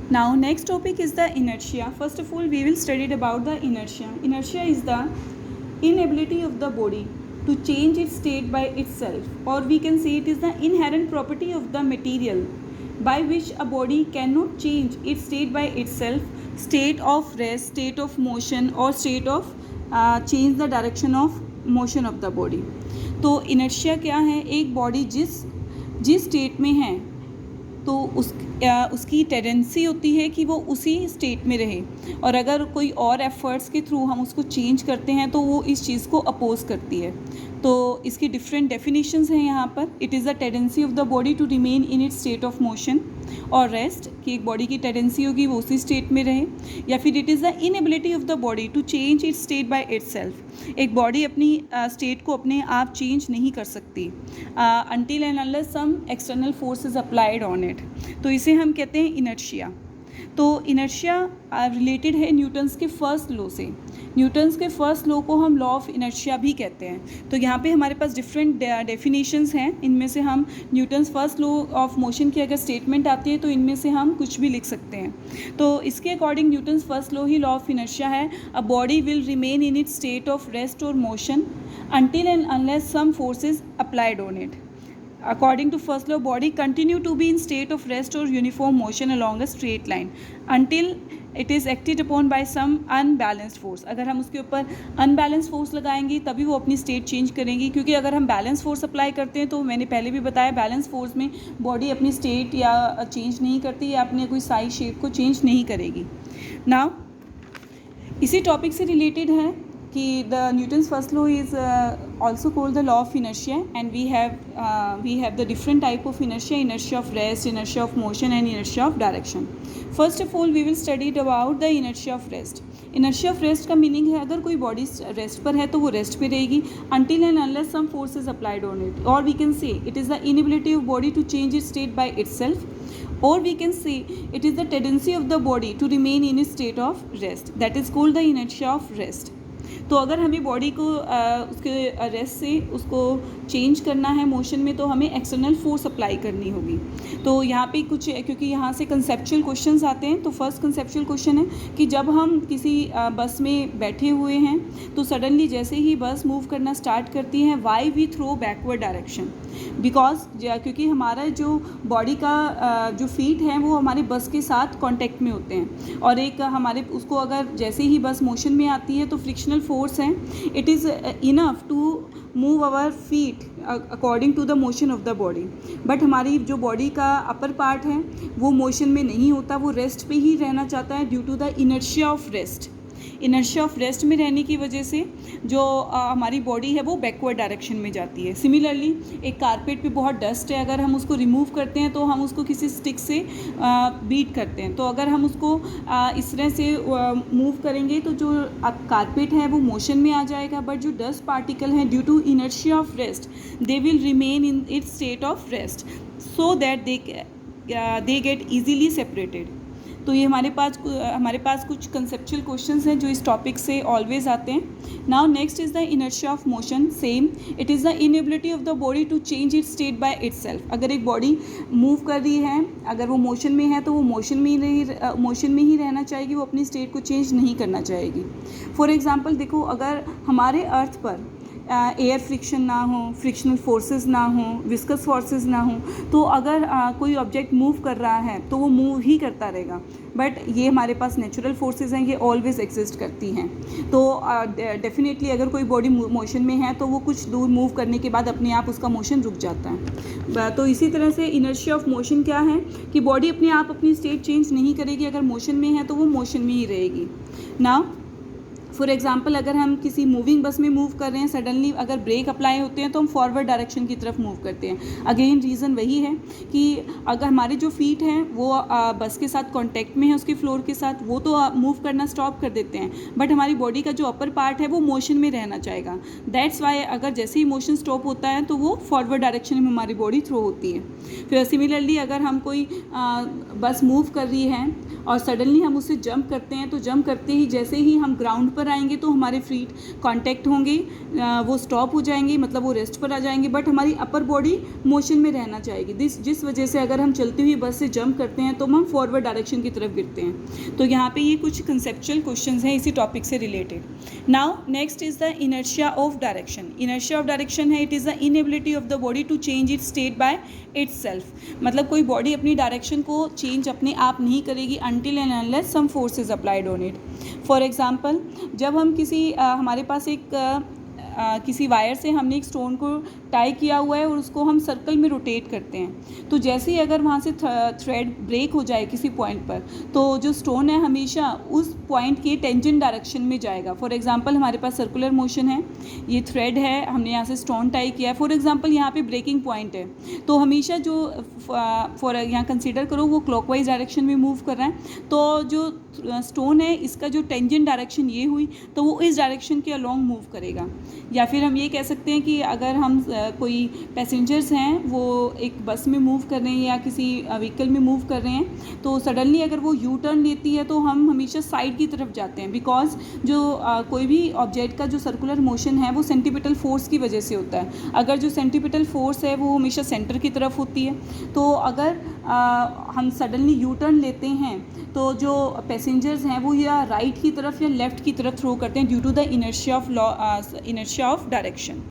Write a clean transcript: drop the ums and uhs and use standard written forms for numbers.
Now next topic is the inertia. First of all, we will study about the inertia. Inertia is the inability of the body to change its state by itself, or we can say it is the inherent property of the material by which a body cannot change its state by itself, state of rest, state of motion, or state of change the direction of motion of the body. तो inertia क्या है? एक body जिस state में है तो उसकी tendency होती है कि वो उसी स्टेट में रहे, और अगर कोई और एफर्ट्स के थ्रू हम उसको चेंज करते हैं तो वो इस चीज़ को अपोज करती है. तो इसकी डिफरेंट डेफिनेशंस हैं यहाँ पर. It is the tendency of the body to remain in its state of motion और रेस्ट, कि एक बॉडी की टेंडेंसी होगी वो उसी स्टेट में रहे, या फिर it is the inability of the body to change its state by itself. एक बॉडी अपनी स्टेट को अपने आप चेंज नहीं कर सकती until and unless some external force is applied on it. तो इसे हम कहते हैं इनर्शिया. तो इनर्शिया रिलेटेड है न्यूटन्स के फर्स्ट लॉ से. न्यूटन्स के फर्स्ट लॉ को हम लॉ ऑफ इनर्शिया भी कहते हैं. तो यहाँ पे हमारे पास डिफरेंट डेफिनेशंस हैं. इनमें से हम Newton's first law of motion की अगर स्टेटमेंट आती है तो इनमें से हम कुछ भी लिख सकते हैं. तो इसके अकॉर्डिंग न्यूटन्स फर्स्ट लॉ ही लॉ ऑफ इनर्शिया है. A body will remain in its state of rest और motion until and unless some force is applied on it. According to first law, body continue to be in state of rest or uniform motion along a straight line until it is acted upon by some unbalanced force. अगर हम उसके ऊपर unbalanced force लगाएंगे तभी वो अपनी state change करेंगी, क्योंकि अगर हम बैलेंस फोर्स अप्लाई करते हैं तो मैंने पहले भी बताया बैलेंस फोर्स में बॉडी अपनी स्टेट या चेंज नहीं करती या अपने कोई साइज शेप को चेंज नहीं करेगी. नाउ इसी टॉपिक से रिलेटेड है कि the Newton's first law is also called the law of inertia, and we have the different type of inertia. Inertia of rest, inertia of motion and inertia of direction. First of all we will study about the inertia of rest. Inertia of rest का meaning है अगर कोई body rest पर है तो वो rest पे रहेगी until and unless some force is applied on it, or we can say it is the inability of body to change its state by itself, or we can say it is the tendency of the body to remain in its state of rest. That is called the inertia of rest. तो अगर हमें body को उसके rest से उसको change करना है motion में तो हमें एक्सटर्नल फोर्स अप्लाई करनी होगी. तो यहाँ पे कुछ, क्योंकि यहाँ से कंसेप्चुअल क्वेश्चंस आते हैं, तो फर्स्ट कंसेप्चुअल क्वेश्चन है कि जब हम किसी बस में बैठे हुए हैं तो सडनली जैसे ही बस मूव करना स्टार्ट करती है, why we throw backward direction. Because क्योंकि हमारा जो बॉडी का जो फीट है वो हमारे बस के साथ कांटेक्ट में होते हैं, और एक हमारे उसको अगर जैसे ही बस मोशन में आती है तो फ्रिक्शनल फोर्स है, it is enough to move our feet according to the motion of the body. But हमारी जो बॉडी का अपर पार्ट है वो मोशन में नहीं होता, वो रेस्ट पे ही रहना चाहता है due to the inertia of rest. Inertia of rest में रहने की वजह से जो हमारी बॉडी है वो बैकवर्ड डायरेक्शन में जाती है. सिमिलरली एक कारपेट पे बहुत डस्ट है, अगर हम उसको रिमूव करते हैं तो हम उसको किसी स्टिक से बीट करते हैं. तो अगर हम उसको इस तरह से मूव करेंगे तो जो कारपेट है वो मोशन में आ जाएगा, बट जो डस्ट पार्टिकल हैं due to inertia of rest they will remain in its state of rest so that they get easily separated. तो ये हमारे पास कुछ कंसेप्चुअल क्वेश्चंस हैं जो इस टॉपिक से ऑलवेज आते हैं. Now next is the inertia of motion. Same, it is the inability of the body to change its state by itself. अगर एक बॉडी मूव कर रही है, अगर वो मोशन में है तो वो मोशन में ही रहना चाहेगी, वो अपनी स्टेट को चेंज नहीं करना चाहेगी. फॉर एग्जाम्पल देखो, अगर हमारे अर्थ पर एयर फ्रिक्शन ना हो, फ्रिक्शनल फोर्सेस ना हो, विस्कस फोर्सेस ना हो, तो अगर कोई ऑब्जेक्ट मूव कर रहा है तो वो मूव ही करता रहेगा. बट ये हमारे पास नेचुरल फोर्सेस हैं, ये ऑलवेज एग्जिस्ट करती हैं. तो डेफिनेटली अगर कोई बॉडी मोशन में है तो वो कुछ दूर मूव करने के बाद अपने आप उसका मोशन रुक जाता है. तो इसी तरह से इनर्शिया ऑफ मोशन क्या है कि बॉडी अपने आप अपनी स्टेट चेंज नहीं करेगी, अगर मोशन में है तो वो मोशन में ही रहेगी. नाउ फॉर एग्जाम्पल अगर हम किसी मूविंग बस में मूव कर रहे हैं, सडनली अगर ब्रेक अप्लाई होते हैं तो हम फॉरवर्ड डायरेक्शन की तरफ मूव करते हैं. अगेन रीज़न वही है कि अगर हमारे जो फीट हैं वो बस के साथ कांटेक्ट में है, उसके फ्लोर के साथ, वो तो मूव करना स्टॉप कर देते हैं, बट हमारी बॉडी का जो अपर पार्ट है वो मोशन में रहना चाहेगा. दैट्स वाई अगर जैसे ही मोशन स्टॉप होता है तो वो फॉरवर्ड डायरेक्शन में हमारी बॉडी थ्रो होती है. फिर सिमिलरली अगर हम कोई बस मूव कर रही है और सडनली हम उससे जंप करते हैं, तो जंप करते ही जैसे ही हम ग्राउंड पर पर आएंगे तो हमारे फीट कांटेक्ट होंगे, वो स्टॉप हो जाएंगे, मतलब वो रेस्ट पर आ जाएंगे, बट हमारी अपर बॉडी मोशन में रहना चाहेगी। जिस वजह से अगर हम चलती हुई बस से जंप करते हैं तो हम फॉरवर्ड डायरेक्शन की तरफ गिरते हैं। तो यहाँ पे ये कुछ कंसेप्चुअल क्वेश्चंस हैं इसी टॉपिक से रिलेटेड। Now next is the inertia of direction. Inertia of direction है, it is the inability of the body to change its state by itself. मतलब कोई बॉडी अपनी डायरेक्शन को चेंज अपने आप नहीं करेगी until and unless some force is applied on it. For example, जब हम हमारे पास किसी वायर से हमने एक स्टोन को टाई किया हुआ है और उसको हम सर्कल में रोटेट करते हैं, तो जैसे ही अगर वहाँ से थ्रेड ब्रेक हो जाए किसी पॉइंट पर, तो जो स्टोन है हमेशा उस पॉइंट के टेंजेंट डायरेक्शन में जाएगा। फॉर एग्जांपल हमारे पास सर्कुलर मोशन है, ये थ्रेड है, हमने यहाँ से स्टोन टाई किया है, फॉर एग्जांपल यहाँ पे ब्रेकिंग पॉइंट है, तो हमेशा जो यहाँ कंसीडर करो वो क्लॉकवाइज डायरेक्शन में मूव कर रहा है, तो जो स्टोन है इसका जो टेंजेंट डायरेक्शन ये हुई तो वो इस डायरेक्शन के अलोंग मूव करेगा। या फिर हम ये कह सकते हैं कि अगर हम कोई पैसेंजर्स हैं वो एक बस में मूव कर रहे हैं या किसी व्हीकल में मूव कर रहे हैं, तो सडनली अगर वो यू टर्न लेती है तो हम हमेशा साइड की तरफ जाते हैं, बिकॉज जो कोई भी ऑब्जेक्ट का जो सर्कुलर मोशन है वो सेंटीपिटल फोर्स की वजह से होता है। अगर जो सेंटीपिटल फोर्स है वो हमेशा सेंटर की तरफ होती है, तो अगर हम सडनली यू टर्न लेते हैं तो जो पैसेंजर्स हैं वो या राइट की तरफ या लेफ़्ट की तरफ थ्रो करते हैं due to the inertia of direction.